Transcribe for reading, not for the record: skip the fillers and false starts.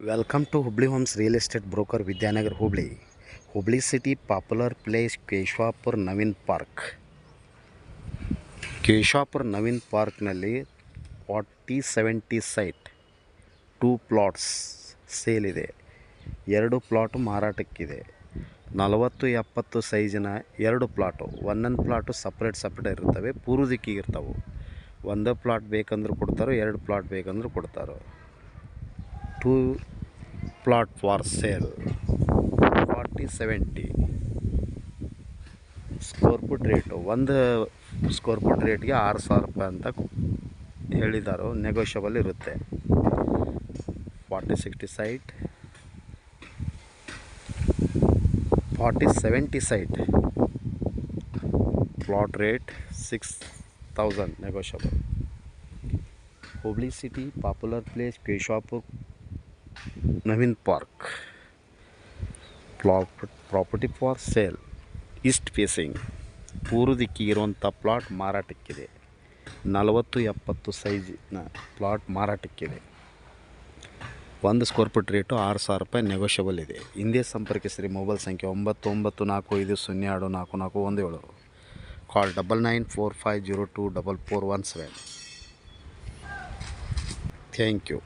Welcome to Hubli Homes Real Estate Broker Vidyanagar Hubli. Hubli City Popular Place Keshwapur Navin Park. Keshwapur Navin Park ನಲ್ಲಿ 4070 site 2 plots sale ಇದೆ. 2 plot ಮಾರಾಟಕ್ಕಿದೆ. 40-70 ಸೈಜಿನ 2 plot. ಒಂದೊಂದು plot separate ಇರ್ತವೆ, ಪೂರ್ವ ದಿಕ್ಕಿಗೆ ಇರ್ತಾವೆ. ಒಂದು plot ಬೇಕಂದ್ರೂ ಕೊಡ್ತಾರೋ, 2 ಪ್ಲಾಟ್ ಬೇಕಂದ್ರೂ ಕೊಡ್ತಾರೋ. 2 plot for sale 4070 square foot rate. ಒಂದು ಸ್ಕ್ವೇರ್ ಫುಟ್ ರೇಟ್ಗೆ 6000 ರೂಪಾಯಿ ಅಂತ ಹೇಳಿದಾರೋ, ನೆಗೋಷಿಯಬಲ್ ಇರುತ್ತೆ. 4060 site 4070 site plot rate 6000 negotiable. Hubli city popular place Keshavapur Naveen park. Property for sale. East facing ಪೂರ್ವ ದಿಕ್ಕಿಗಿರುವಂಥ ಪ್ಲಾಟ್ ಮಾರಾಟಕ್ಕಿದೆ. 40-70 ಸೈಜಿನ ಪ್ಲಾಟ್ ಮಾರಾಟಕ್ಕಿದೆ. ಒಂದು ಸ್ಕ್ವೇರ್ ಫುಟ್ ರೇಟು 6000 ರೂಪಾಯಿ ನೆಗೋಷಿಯಬಲ್ ಇದೆ. ಹಿಂದೆ ಸಂಪರ್ಕಿಸಿರಿ. ಮೊಬೈಲ್ ಸಂಖ್ಯೆ 9945044417. ಕಾಲ್ 9945024417. Thank you.